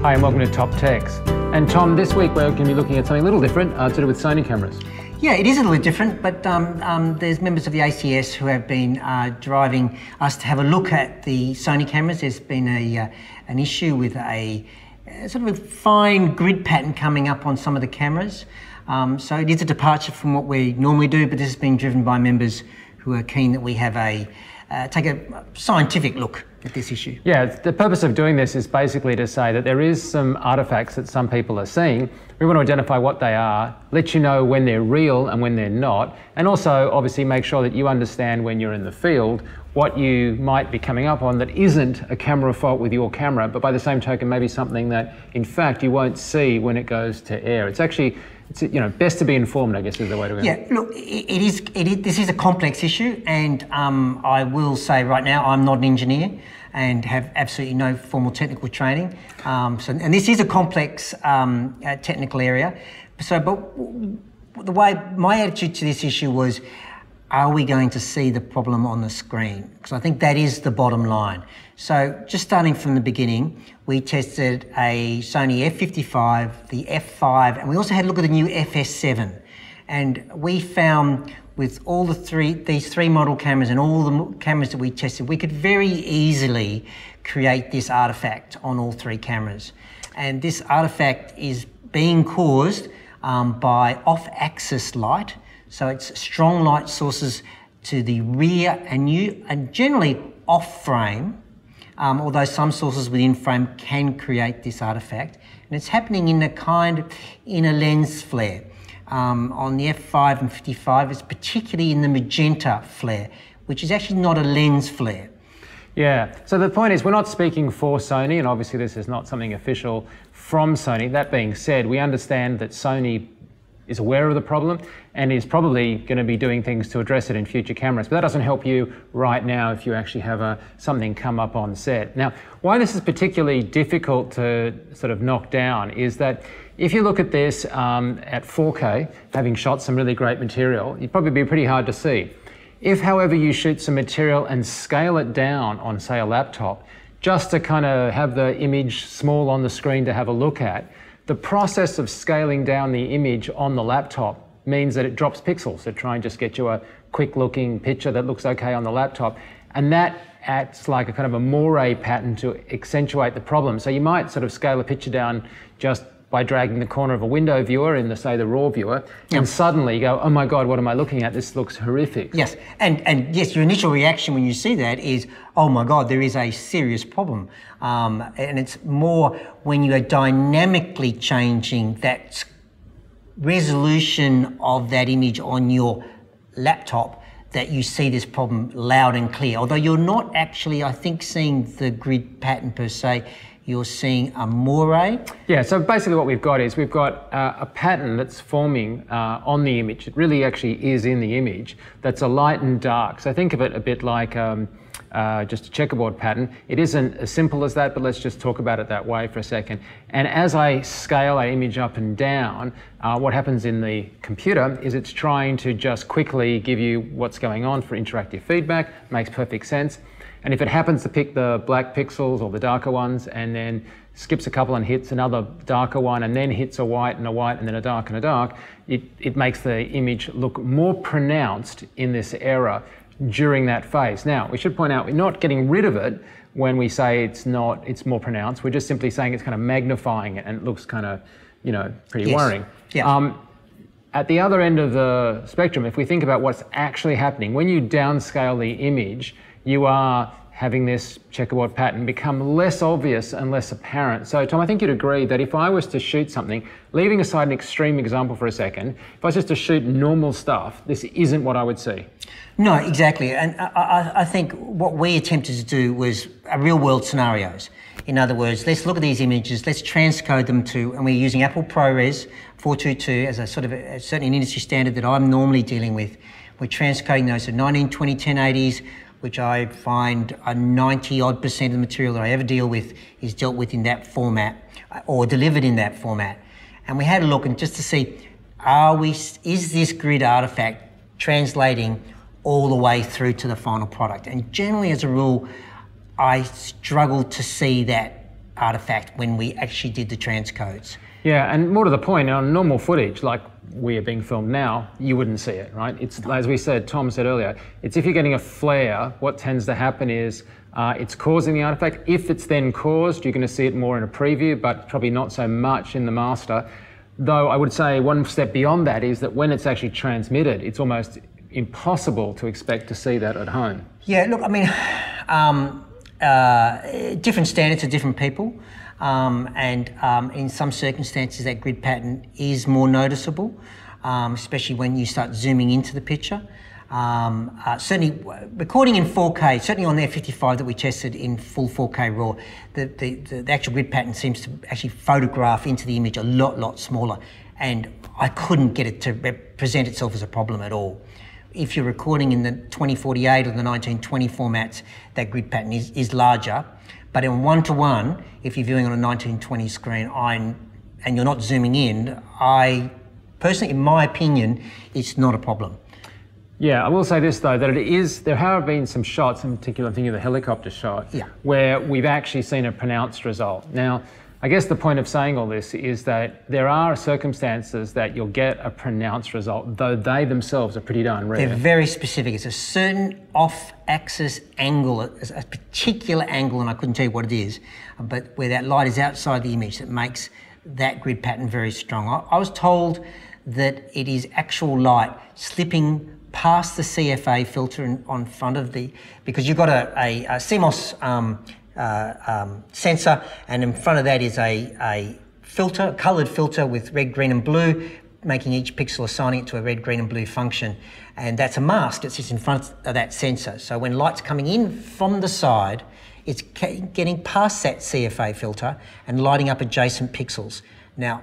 Hi and welcome to TopTech. And Tom, this week we're going to be looking at something a little different to do with Sony cameras. Yeah, it is a little bit different, but there's members of the ACS who have been driving us to have a look at the Sony cameras. There's been an issue with a sort of a fine grid pattern coming up on some of the cameras. So it is a departure from what we normally do, but this has been driven by members who are keen that we have take a scientific look at this issue. Yeah, the purpose of doing this is basically to say that there is some artifacts that some people are seeing. We want to identify what they are, let you know when they're real and when they're not, and also obviously make sure that you understand when you're in the field what you might be coming up on that isn't a camera fault with your camera, but by the same token maybe something that in fact you won't see when it goes to air. It's best to be informed, I guess, is the way to go. Yeah, look, this is a complex issue, and I will say right now I'm not an engineer and have absolutely no formal technical training. And this is a complex technical area. But the way my attitude to this issue was, are we going to see the problem on the screen? Because I think that is the bottom line. So just starting from the beginning, we tested a Sony F55, the F5, and we also had a look at the new FS7. And we found with all these three model cameras and all the cameras that we tested, we could very easily create this artifact on all three cameras. And this artifact is being caused by off-axis light. So it's strong light sources to the rear and generally off frame, although some sources within frame can create this artifact. And it's happening in a lens flare. On the F5 and 55, it's particularly in the magenta flare, which is actually not a lens flare. Yeah, so the point is we're not speaking for Sony, and obviously this is not something official from Sony. That being said, we understand that Sony is aware of the problem and is probably going to be doing things to address it in future cameras. But that doesn't help you right now if you actually have something come up on set. Now, why this is particularly difficult to sort of knock down is that if you look at this at 4K, having shot some really great material, it'd probably be pretty hard to see. If, however, you shoot some material and scale it down on, say, a laptop, just to kind of have the image small on the screen to have a look at, the process of scaling down the image on the laptop means that it drops pixels to try and just get you a quick looking picture that looks okay on the laptop. And that acts like a kind of a moire pattern to accentuate the problem. So you might sort of scale a picture down just by dragging the corner of a window viewer in say the raw viewer, and suddenly you go, oh my God, what am I looking at? This looks horrific. Yes, and yes, your initial reaction when you see that is, oh my God, there is a serious problem. And it's more when you are dynamically changing that resolution of that image on your laptop that you see this problem loud and clear. Although you're not actually, I think, seeing the grid pattern per se, you're seeing a moire. Yeah, so basically what we've got is we've got a pattern that's forming on the image. It really actually is in the image. That's a light and dark. So think of it a bit like just a checkerboard pattern. It isn't as simple as that, but let's just talk about it that way for a second. And as I scale an image up and down, what happens in the computer is it's trying to just quickly give you what's going on for interactive feedback. Makes perfect sense. And if it happens to pick the black pixels or the darker ones and then skips a couple and hits another darker one and then hits a white and then a dark and a dark, it makes the image look more pronounced in this error during that phase. Now, we should point out we're not getting rid of it when we say it's more pronounced. We're just simply saying it's kind of magnifying it and it looks kind of, pretty worrying. Yeah. At the other end of the spectrum, if we think about what's actually happening, when you downscale the image, you are having this checkerboard pattern become less obvious and less apparent. So Tom, I think you'd agree that if I was to shoot something, leaving aside an extreme example for a second, if I was just to shoot normal stuff, this isn't what I would see. No, exactly. And I think what we attempted to do was real world scenarios. In other words, let's look at these images, let's transcode them to, and we're using Apple ProRes 422 as a sort of a certain industry standard that I'm normally dealing with. We're transcoding those to 1920 1080s, which I find a 90-odd% of the material that I ever deal with is dealt with in that format or delivered in that format. And we had a look and just to see, is this grid artifact translating all the way through to the final product? And generally, as a rule, I struggle to see that Artefact when we actually did the transcodes. Yeah, and more to the point, on normal footage, like we are being filmed now, you wouldn't see it, right? It's, as we said, Tom said earlier, it's if you're getting a flare, what tends to happen is it's causing the artifact. If it's then caused, you're going to see it more in a preview, but probably not so much in the master. Though I would say one step beyond that is that when it's actually transmitted, it's almost impossible to expect to see that at home. Yeah, look, I mean, different standards for different people. In some circumstances, that grid pattern is more noticeable, especially when you start zooming into the picture. Certainly, recording in 4K, certainly on their 55 that we tested in full 4K RAW, the actual grid pattern seems to actually photograph into the image a lot smaller, and I couldn't get it to present itself as a problem at all. If you're recording in the 2048 or the 1920 formats, that grid pattern is larger. But in 1:1, if you're viewing on a 1920 screen and you're not zooming in, I personally, in my opinion, it's not a problem. Yeah, I will say this though, that it is, there have been some shots, in particular I'm thinking of the helicopter shot, yeah, where we've actually seen a pronounced result. Now, I guess the point of saying all this is that there are circumstances that you'll get a pronounced result, though they themselves are pretty darn rare. They're very specific. It's a certain off-axis angle, a particular angle, and I couldn't tell you what it is, but where that light is outside the image that makes that grid pattern very strong. I was told that it is actual light slipping past the CFA filter on front of the, because you've got a CMOS sensor, and in front of that is a filter, a coloured filter with red, green and blue, making each pixel, assigning it to a red, green and blue function. And that's a mask that sits in front of that sensor. So when light's coming in from the side, it's getting past that CFA filter and lighting up adjacent pixels. Now,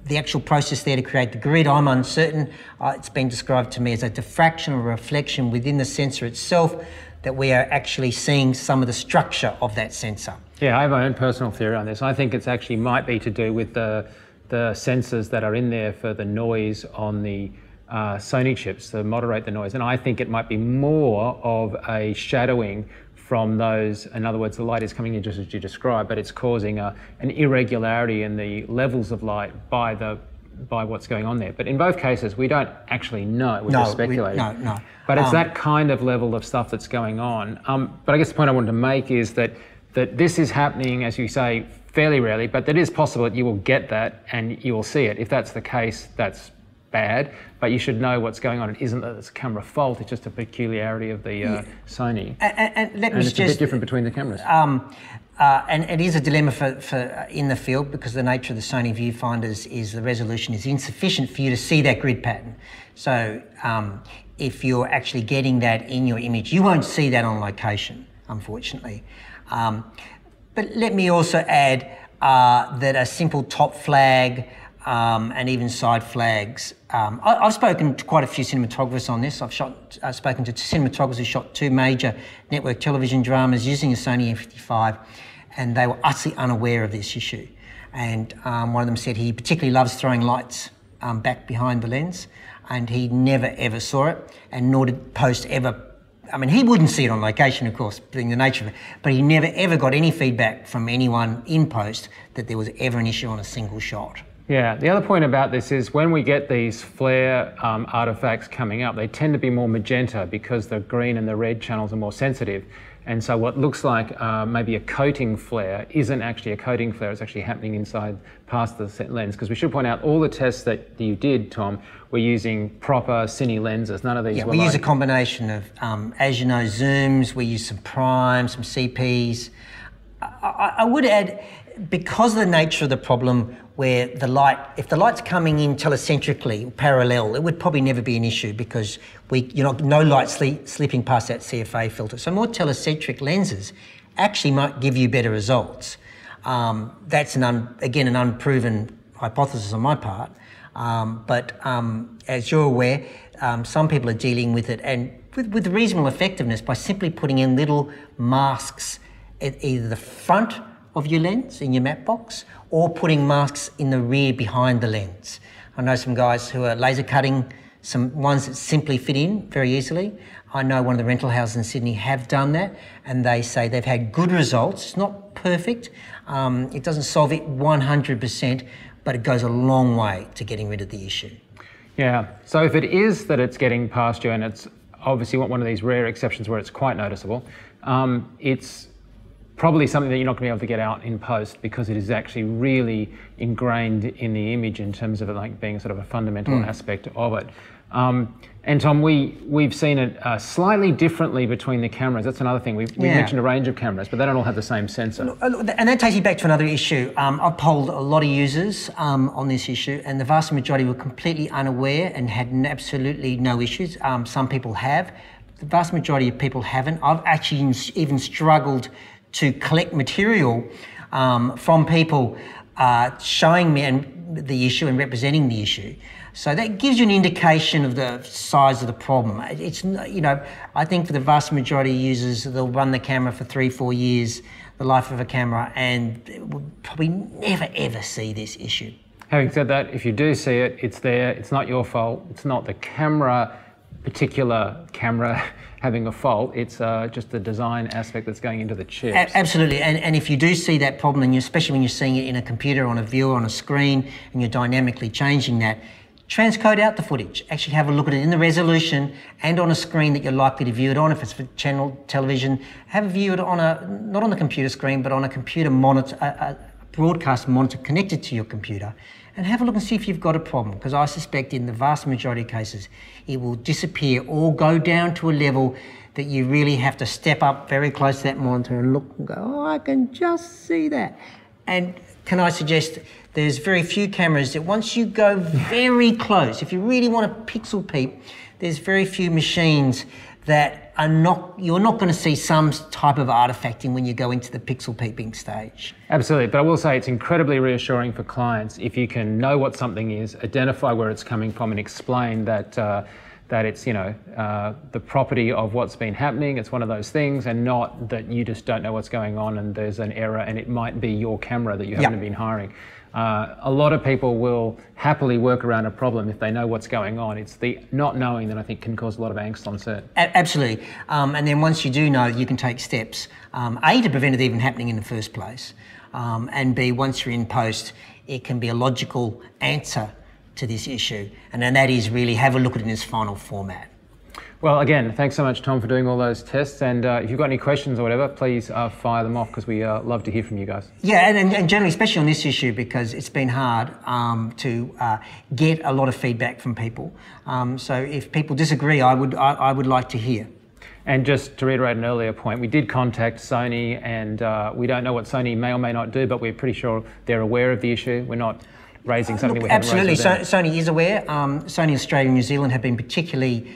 the actual process there to create the grid, I'm uncertain. It's been described to me as a diffraction or reflection within the sensor itself, that we are actually seeing some of the structure of that sensor. Yeah, I have my own personal theory on this. I think it's actually might be to do with the sensors that are in there for the noise on the Sony chips to moderate the noise. And I think it might be more of a shadowing from those. In other words, the light is coming in just as you described, but it's causing an irregularity in the levels of light by what's going on there. But in both cases, we don't actually know. We're just speculating. No. But it's that kind of level of stuff that's going on. But I guess the point I wanted to make is that this is happening, as you say, fairly rarely, but it is possible that you will get that and you will see it. If that's the case, that's bad, but you should know what's going on. It isn't that it's a camera fault, it's just a peculiarity of the Sony. And it's a bit different between the cameras. And it is a dilemma for in the field, because the nature of the Sony viewfinders is the resolution is insufficient for you to see that grid pattern. So if you're actually getting that in your image, you won't see that on location, unfortunately. But let me also add that a simple top flag and even side flags. I've spoken to quite a few cinematographers on this. I've spoken to cinematographers who shot 2 major network television dramas using a Sony M55, and they were utterly unaware of this issue. And one of them said he particularly loves throwing lights back behind the lens, and he never ever saw it, and nor did post ever. I mean, he wouldn't see it on location, of course, being the nature of it, but he never ever got any feedback from anyone in post that there was ever an issue on a single shot. Yeah, the other point about this is when we get these flare artifacts coming up, they tend to be more magenta because the green and the red channels are more sensitive. And so what looks like maybe a coating flare isn't actually a coating flare, it's actually happening inside past the lens. Because we should point out all the tests that you did, Tom, were using proper Cine lenses. None of these were we use a combination of, as you know, zooms, we use some primes, some CPs. I would add, because of the nature of the problem where the light, if the light's coming in telecentrically, parallel, it would probably never be an issue because no light slipping past that CFA filter. So more telecentric lenses actually might give you better results. That's again an unproven hypothesis on my part. But as you're aware, some people are dealing with it and with reasonable effectiveness by simply putting in little masks at either the front of your lens in your matte box or putting masks in the rear behind the lens. I know some guys who are laser cutting some ones that simply fit in very easily. I know one of the rental houses in Sydney have done that and they say they've had good results. It's not perfect. It doesn't solve it 100%, but it goes a long way to getting rid of the issue. Yeah, so if it is that it's getting past you, and it's obviously one of these rare exceptions where it's quite noticeable, it's probably something that you're not going to be able to get out in post, because it is actually really ingrained in the image in terms of it like being sort of a fundamental aspect of it. And Tom, we've seen it slightly differently between the cameras. That's another thing. We've mentioned a range of cameras, but they don't all have the same sensor. And that takes you back to another issue. I've polled a lot of users on this issue, and the vast majority were completely unaware and had absolutely no issues. Some people have. The vast majority of people haven't. I've actually even struggled to collect material from people showing me the issue and representing the issue. So that gives you an indication of the size of the problem. It's, you know, I think for the vast majority of users, they'll run the camera for 3-4 years, the life of a camera, and will probably never ever see this issue. Having said that, if you do see it, it's there. It's not your fault. It's not the particular camera having a fault. It's just the design aspect that's going into the chips. Absolutely, and if you do see that problem, and especially when you're seeing it in a computer, on a viewer, on a screen, and you're dynamically changing that, transcode out the footage. Actually have a look at it in the resolution and on a screen that you're likely to view it on. If it's for channel television, have a view it on not on the computer screen, but on a computer monitor, a broadcast monitor connected to your computer, and have a look and see if you've got a problem, because I suspect in the vast majority of cases it will disappear or go down to a level that you really have to step up very close to that monitor and look and go, oh, I can just see that. And can I suggest there's very few cameras that once you go very close, if you really want to pixel peep, there's very few machines that you're not going to see some type of artifacting when you go into the pixel peeping stage. Absolutely, but I will say it's incredibly reassuring for clients if you can know what something is, identify where it's coming from, and explain that it's, you know, the property of what's been happening. It's one of those things, and not that you just don't know what's going on and there's an error and it might be your camera that you haven't been hiring. A lot of people will happily work around a problem if they know what's going on. It's the not knowing that I think can cause a lot of angst on set. Absolutely. And then once you do know, you can take steps, A, to prevent it even happening in the first place, and B, once you're in post, it can be a logical answer to this issue. And then that is really have a look at it in its final format. Well, again, thanks so much, Tom, for doing all those tests. And if you've got any questions or whatever, please fire them off, because we love to hear from you guys. Yeah, and generally, especially on this issue, because it's been hard to get a lot of feedback from people. So if people disagree, I would like to hear. And just to reiterate an earlier point, we did contact Sony, and we don't know what Sony may or may not do, but we're pretty sure they're aware of the issue. We're not raising something we haven't raised with them. Absolutely, Sony is aware. Sony Australia and New Zealand have been particularly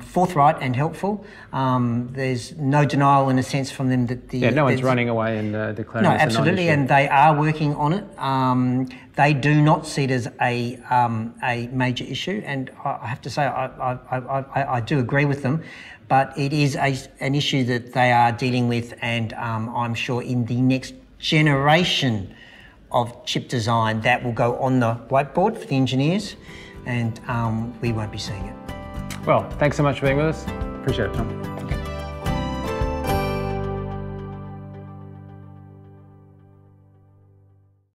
forthright and helpful. There's no denial in a sense from them that the... Yeah, no one's running away and declaring No, it's a absolutely, non-issue. and they are working on it. They do not see it as a major issue, and I have to say I do agree with them, but it is an issue that they are dealing with, and I'm sure in the next generation of chip design that will go on the whiteboard for the engineers, and we won't be seeing it. Well, thanks so much for being with us. Appreciate it, Tom.